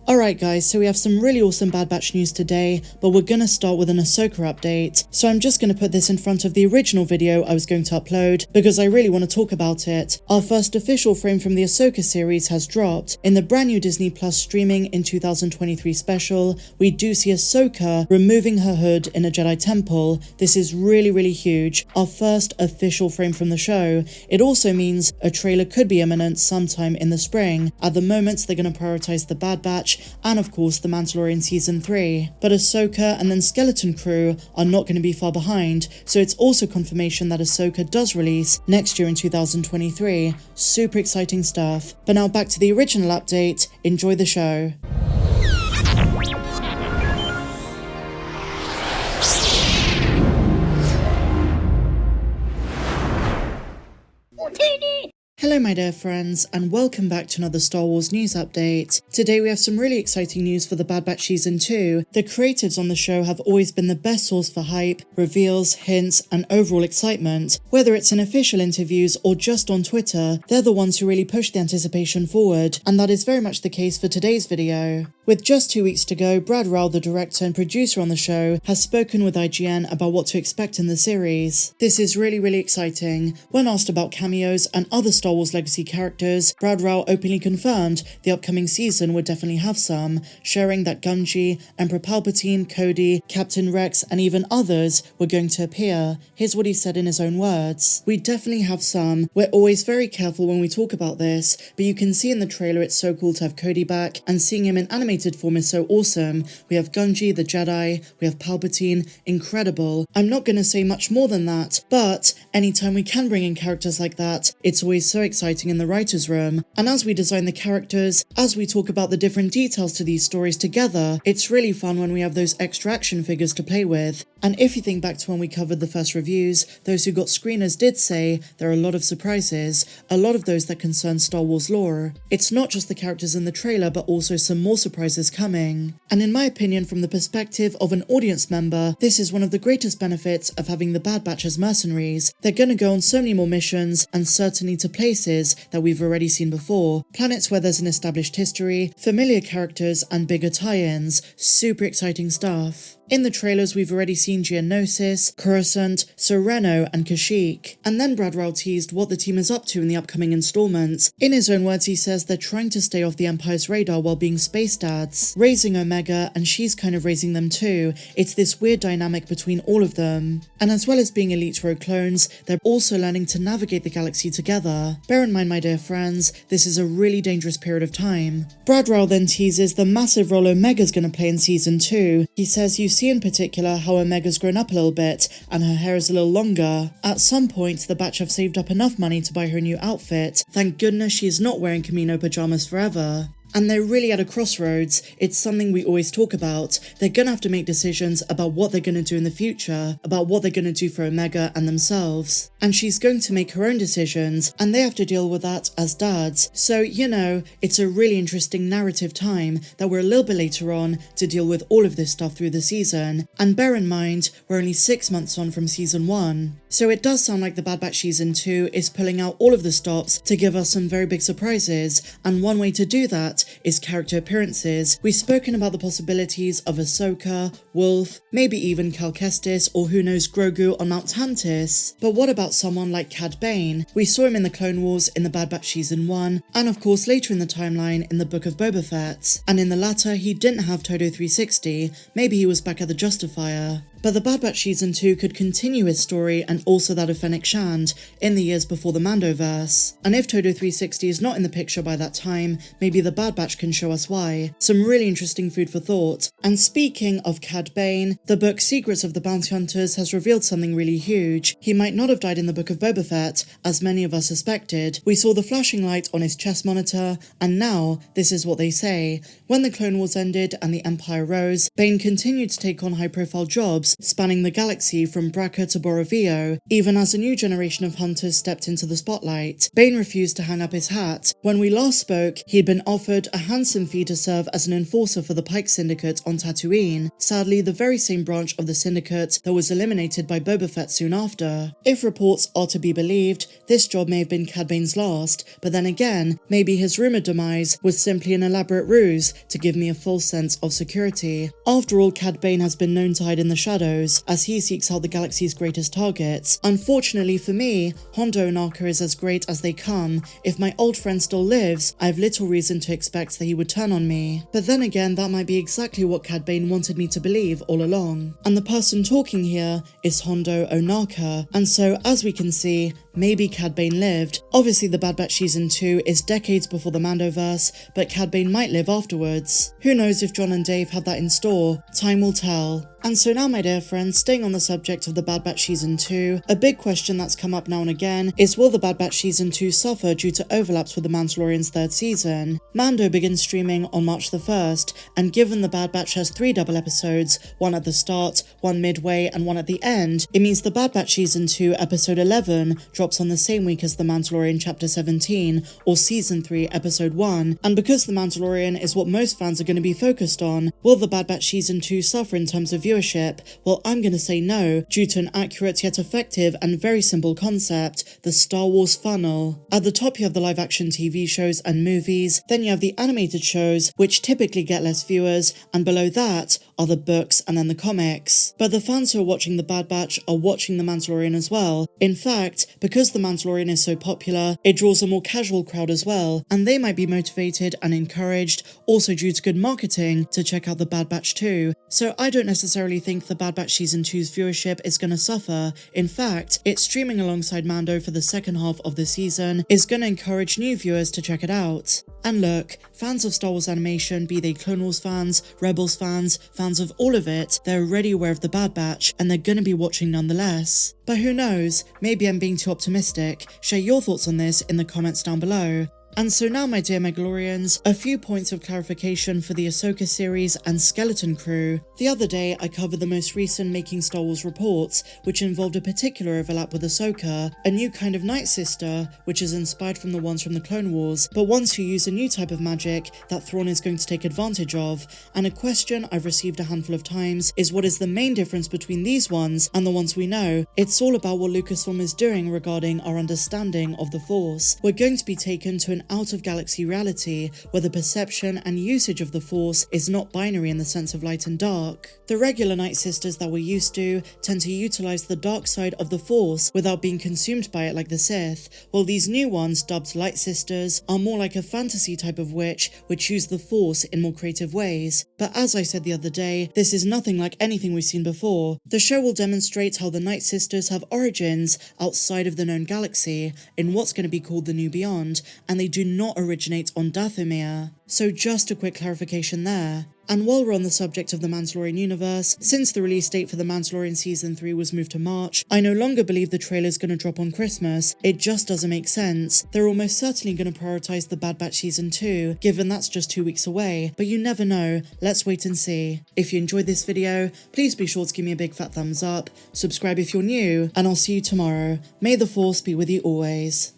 Alright guys, so we have some really awesome Bad Batch news today, but we're gonna start with an Ahsoka update. So I'm just gonna put this in front of the original video I was going to upload, because I really want to talk about it. Our first official frame from the Ahsoka series has dropped. In the brand new Disney Plus streaming in 2023 special, we do see Ahsoka removing her hood in a Jedi temple. This is really huge. Our first official frame from the show. It also means a trailer could be imminent sometime in the spring. At the moment, they're gonna prioritize the Bad Batch and of course the Mandalorian Season 3. But Ahsoka and then Skeleton Crew are not going to be far behind, so it's also confirmation that Ahsoka does release next year in 2023. Super exciting stuff. But now back to the original update. Enjoy the show. Hello my dear friends, and welcome back to another Star Wars news update. Today we have some really exciting news for the Bad Batch Season 2. The creatives on the show have always been the best source for hype, reveals, hints, and overall excitement. Whether it's in official interviews or just on Twitter, they're the ones who really push the anticipation forward, and that is very much the case for today's video. With just 2 weeks to go, Brad Rau, the director and producer on the show, has spoken with IGN about what to expect in the series. This is really exciting. When asked about cameos and other Star Wars legacy characters, Brad Rau openly confirmed the upcoming season would definitely have some, sharing that Gungi, Emperor Palpatine, Cody, Captain Rex, and even others were going to appear. Here's what he said in his own words. "We definitely have some. We're always very careful when we talk about this, but you can see in the trailer it's so cool to have Cody back, and seeing him in animated form is so awesome. We have Gungi, the Jedi, we have Palpatine, incredible. I'm not gonna say much more than that, but anytime we can bring in characters like that, it's always so exciting in the writer's room. And as we design the characters, as we talk about the different details to these stories together, it's really fun when we have those extra action figures to play with. And if you think back to when we covered the first reviews, those who got screeners did say there are a lot of surprises, a lot of those that concern Star Wars lore. It's not just the characters in the trailer, but also some more surprises coming. And in my opinion, from the perspective of an audience member, this is one of the greatest benefits of having the Bad Batch as mercenaries. They're gonna go on so many more missions, and certainly to places that we've already seen before. Planets where there's an established history, familiar characters, and bigger tie-ins. Super exciting stuff. In the trailers, we've already seen Geonosis, Coruscant, Sereno, and Kashyyyk. And then Brad Rau teased what the team is up to in the upcoming installments. In his own words, he says they're trying to stay off the Empire's radar while being space dads, raising Omega, and she's kind of raising them too. It's this weird dynamic between all of them. And as well as being elite rogue clones, they're also learning to navigate the galaxy together. Bear in mind, my dear friends, this is a really dangerous period of time. Brad Rau then teases the massive role Omega's gonna play in Season 2. He says you see in particular how Omega's grown up a little bit, and her hair is a little longer. At some point, the Batch have saved up enough money to buy her a new outfit. Thank goodness she is not wearing Camino pajamas forever. And they're really at a crossroads. It's something we always talk about. They're gonna have to make decisions about what they're gonna do in the future, about what they're gonna do for Omega and themselves. And she's going to make her own decisions, and they have to deal with that as dads. So, you know, it's a really interesting narrative time that we're a little bit later on to deal with all of this stuff through the season. And bear in mind, we're only 6 months on from Season 1. So it does sound like the Bad Batch Season 2 is pulling out all of the stops to give us some very big surprises, and one way to do that is character appearances. We've spoken about the possibilities of Ahsoka, Wolf, maybe even Cal Kestis, or who knows, Grogu on Mount Tantis. But what about someone like Cad Bane? We saw him in the Clone Wars in the Bad Batch Season 1, and of course later in the timeline in the Book of Boba Fett. And in the latter, he didn't have Todo 360, maybe he was back at the Justifier. But the Bad Batch Season 2 could continue his story and also that of Fennec Shand in the years before the Mandoverse. And if Todo 360 is not in the picture by that time, maybe the Bad Batch can show us why. Some really interesting food for thought. And speaking of Cad Bane, the book Secrets of the Bounty Hunters has revealed something really huge. He might not have died in the Book of Boba Fett, as many of us suspected. We saw the flashing light on his chest monitor, and now this is what they say. When the Clone Wars ended and the Empire rose, Bane continued to take on high-profile jobs spanning the galaxy from Braca to Borovio, even as a new generation of hunters stepped into the spotlight. Bane refused to hang up his hat. When we last spoke, he had been offered a handsome fee to serve as an enforcer for the Pike Syndicate on Tatooine, sadly the very same branch of the syndicate that was eliminated by Boba Fett soon after. If reports are to be believed, this job may have been Cad Bane's last, but then again, maybe his rumoured demise was simply an elaborate ruse to give me a false sense of security. After all, Cad Bane has been known to hide in the shadows, as he seeks out the galaxy's greatest targets. Unfortunately for me, Hondo Ohnaka is as great as they come. If my old friend still lives, I have little reason to expect that he would turn on me. But then again, that might be exactly what Cad Bane wanted me to believe all along. And the person talking here is Hondo Ohnaka, and so as we can see, maybe Cad Bane lived. Obviously the Bad Batch Season 2 is decades before the Mandoverse, but Cad Bane might live afterwards. Who knows if John and Dave have that in store? Time will tell. And so now, my dear friends, staying on the subject of the Bad Batch Season 2, a big question that's come up now and again is, will the Bad Batch Season 2 suffer due to overlaps with The Mandalorian's third season? Mando begins streaming on March the 1st, and given the Bad Batch has 3 double episodes, one at the start, one midway, and one at the end, it means the Bad Batch Season 2 Episode 11 drops on the same week as The Mandalorian Chapter 17, or Season 3 Episode 1, and because The Mandalorian is what most fans are going to be focused on, will the Bad Batch Season 2 suffer in terms of viewership? Well, I'm going to say no, due to an accurate yet effective and very simple concept, the Star Wars funnel. At the top you have the live-action TV shows and movies, then you have the animated shows, which typically get less viewers, and below that are the books and then the comics. But the fans who are watching The Bad Batch are watching The Mandalorian as well. In fact, because The Mandalorian is so popular, it draws a more casual crowd as well, and they might be motivated and encouraged, also due to good marketing, to check out The Bad Batch too. So I don't necessarily think The Bad Batch Season 2's viewership is going to suffer. In fact, it's streaming alongside Mando for the second half of the season is going to encourage new viewers to check it out. And look, fans of Star Wars animation, be they Clone Wars fans, Rebels fans, fans of all of it, they're already aware of The Bad Batch, and they're going to be watching nonetheless. But who knows, maybe I'm being too optimistic. Share your thoughts on this in the comments down below. And so now, my dear Mandalorians, a few points of clarification for the Ahsoka series and Skeleton Crew. The other day, I covered the most recent Making Star Wars reports, which involved a particular overlap with Ahsoka, a new kind of Nightsister, which is inspired from the ones from the Clone Wars, but ones who use a new type of magic that Thrawn is going to take advantage of. And a question I've received a handful of times is, what is the main difference between these ones and the ones we know? It's all about what Lucasfilm is doing regarding our understanding of the Force. We're going to be taken to an out-of-galaxy reality where the perception and usage of the Force is not binary in the sense of light and dark. The regular Nightsisters that we're used to tend to utilize the dark side of the Force without being consumed by it like the Sith, while these new ones, dubbed Lightsisters, are more like a fantasy type of witch which use the Force in more creative ways. But as I said the other day, this is nothing like anything we've seen before. The show will demonstrate how the Nightsisters have origins outside of the known galaxy, in what's going to be called the New Beyond, and they do not originate on Dathomir. So just a quick clarification there. And while we're on the subject of the Mandalorian universe, since the release date for the Mandalorian Season 3 was moved to March, I no longer believe the trailer's gonna drop on Christmas. It just doesn't make sense. They're almost certainly gonna prioritize the Bad Batch Season 2, given that's just 2 weeks away, but you never know. Let's wait and see. If you enjoyed this video, please be sure to give me a big fat thumbs up, subscribe if you're new, and I'll see you tomorrow. May the Force be with you always.